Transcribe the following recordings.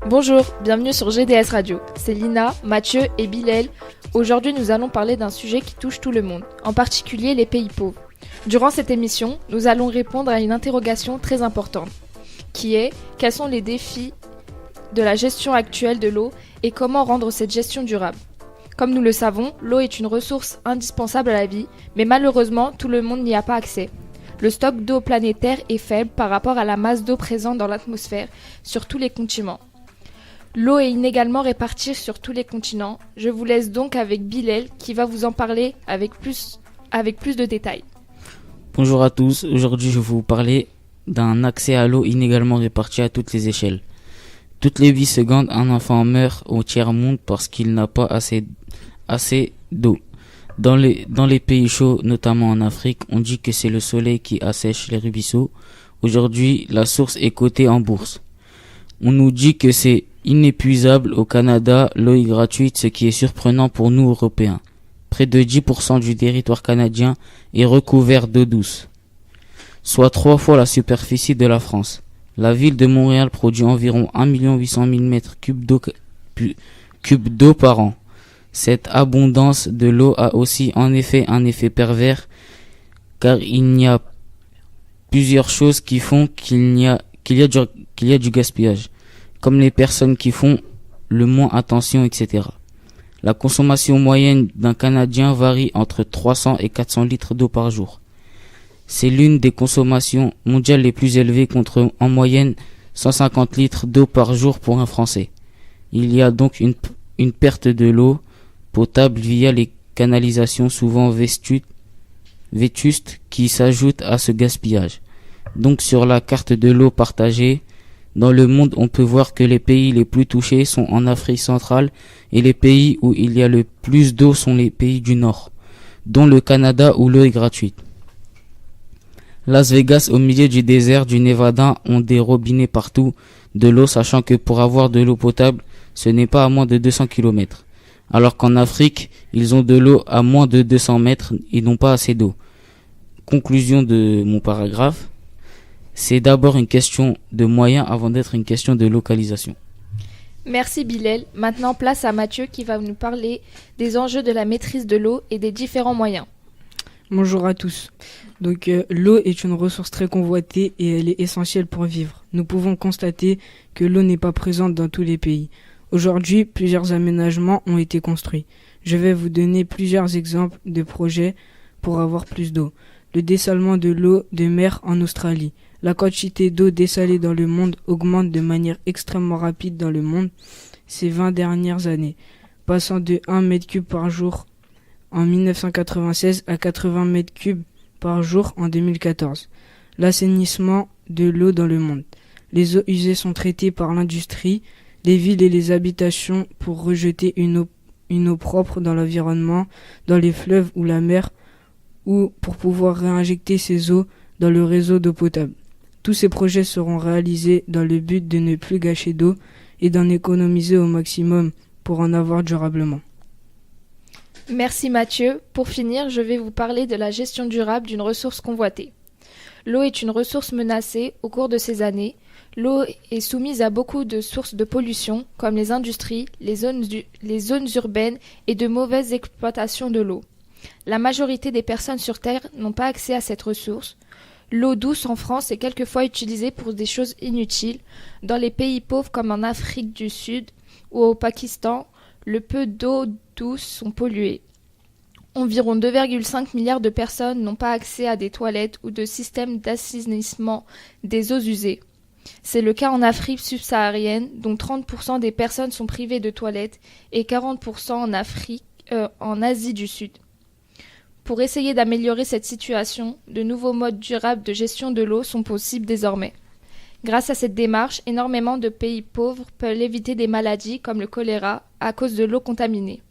Bonjour, bienvenue sur GDS Radio. C'est Lina, Mathieu et Bilal. Aujourd'hui, nous allons parler d'un sujet qui touche tout le monde, en particulier les pays pauvres. Durant cette émission, nous allons répondre à une interrogation très importante, qui est quels sont les défis de la gestion actuelle de l'eau et comment rendre cette gestion durable. Comme nous le savons, l'eau est une ressource indispensable à la vie, mais malheureusement, tout le monde n'y a pas accès. Le stock d'eau planétaire est faible par rapport à la masse d'eau présente dans l'atmosphère sur tous les continents. L'eau est inégalement répartie sur tous les continents. Je vous laisse donc avec Bilal qui va vous en parler avec plus de détails. Bonjour à tous, aujourd'hui je vais vous parler d'un accès à l'eau inégalement réparti à toutes les échelles. Toutes les 8 secondes, un enfant meurt au tiers-monde parce qu'il n'a pas assez d'eau. Dans les pays chauds, notamment en Afrique, on dit que c'est le soleil qui assèche les ruisseaux. Aujourd'hui, la source est cotée en bourse. On nous dit que c'est inépuisable au Canada, l'eau est gratuite, ce qui est surprenant pour nous Européens. Près de 10% du territoire canadien est recouvert d'eau douce, soit 3 fois la superficie de la France. La ville de Montréal produit environ 1 800 000 m3 d'eau par an. Cette abondance de l'eau a aussi en effet un effet pervers, car il y a plusieurs choses qui font qu'il y a du gaspillage, comme les personnes qui font le moins attention, etc. La consommation moyenne d'un Canadien varie entre 300 et 400 litres d'eau par jour. C'est l'une des consommations mondiales les plus élevées contre en moyenne 150 litres d'eau par jour pour un Français. Il y a donc une perte de l'eau potable via les canalisations souvent vétustes qui s'ajoutent à ce gaspillage. Donc sur la carte de l'eau partagée dans le monde, on peut voir que les pays les plus touchés sont en Afrique centrale et les pays où il y a le plus d'eau sont les pays du Nord, dont le Canada où l'eau est gratuite. Las Vegas, au milieu du désert du Nevada, ont des robinets partout de l'eau, sachant que pour avoir de l'eau potable, ce n'est pas à moins de 200 km. Alors qu'en Afrique, ils ont de l'eau à moins de 200 mètres et n'ont pas assez d'eau. Conclusion de mon paragraphe. C'est d'abord une question de moyens avant d'être une question de localisation. Merci Bilal. Maintenant, place à Mathieu qui va nous parler des enjeux de la maîtrise de l'eau et des différents moyens. Bonjour à tous. Donc l'eau est une ressource très convoitée et elle est essentielle pour vivre. Nous pouvons constater que l'eau n'est pas présente dans tous les pays. Aujourd'hui, plusieurs aménagements ont été construits. Je vais vous donner plusieurs exemples de projets pour avoir plus d'eau. Le dessalement de l'eau de mer en Australie. La quantité d'eau dessalée dans le monde augmente de manière extrêmement rapide dans le monde ces 20 dernières années, passant de 1 m3 par jour en 1996 à 80 m3 par jour en 2014. L'assainissement de l'eau dans le monde. Les eaux usées sont traitées par l'industrie, les villes et les habitations pour rejeter une eau propre dans l'environnement, dans les fleuves ou la mer, ou pour pouvoir réinjecter ces eaux dans le réseau d'eau potable. Tous ces projets seront réalisés dans le but de ne plus gâcher d'eau et d'en économiser au maximum pour en avoir durablement. Merci Mathieu. Pour finir, je vais vous parler de la gestion durable d'une ressource convoitée. L'eau est une ressource menacée au cours de ces années. L'eau est soumise à beaucoup de sources de pollution, comme les industries, les zones urbaines et de mauvaises exploitations de l'eau. La majorité des personnes sur Terre n'ont pas accès à cette ressource. L'eau douce en France est quelquefois utilisée pour des choses inutiles. Dans les pays pauvres comme en Afrique du Sud ou au Pakistan, le peu d'eau douce sont polluées. Environ 2,5 milliards de personnes n'ont pas accès à des toilettes ou de systèmes d'assainissement des eaux usées. C'est le cas en Afrique subsaharienne, dont 30% des personnes sont privées de toilettes et 40% en Asie du Sud. Pour essayer d'améliorer cette situation, de nouveaux modes durables de gestion de l'eau sont possibles désormais. Grâce à cette démarche, énormément de pays pauvres peuvent éviter des maladies comme le choléra à cause de l'eau contaminée.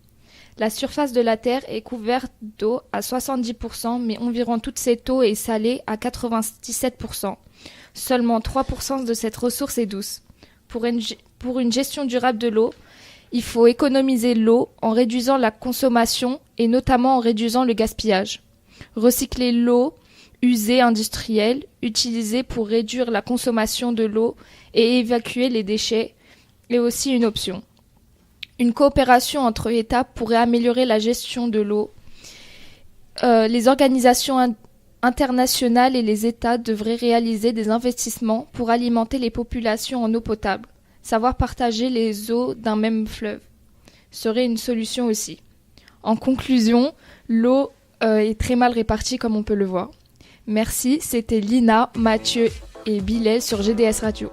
La surface de la Terre est couverte d'eau à 70%, mais environ toute cette eau est salée à 97%. Seulement 3% de cette ressource est douce. Pour une gestion durable de l'eau, il faut économiser l'eau en réduisant la consommation et notamment en réduisant le gaspillage. Recycler l'eau usée industrielle, utilisée pour réduire la consommation de l'eau et évacuer les déchets est aussi une option. Une coopération entre États pourrait améliorer la gestion de l'eau. Les organisations internationales et les États devraient réaliser des investissements pour alimenter les populations en eau potable. Savoir partager les eaux d'un même fleuve serait une solution aussi. En conclusion, l'eau est très mal répartie comme on peut le voir. Merci, c'était Lina, Mathieu et Bilal sur GDS Radio.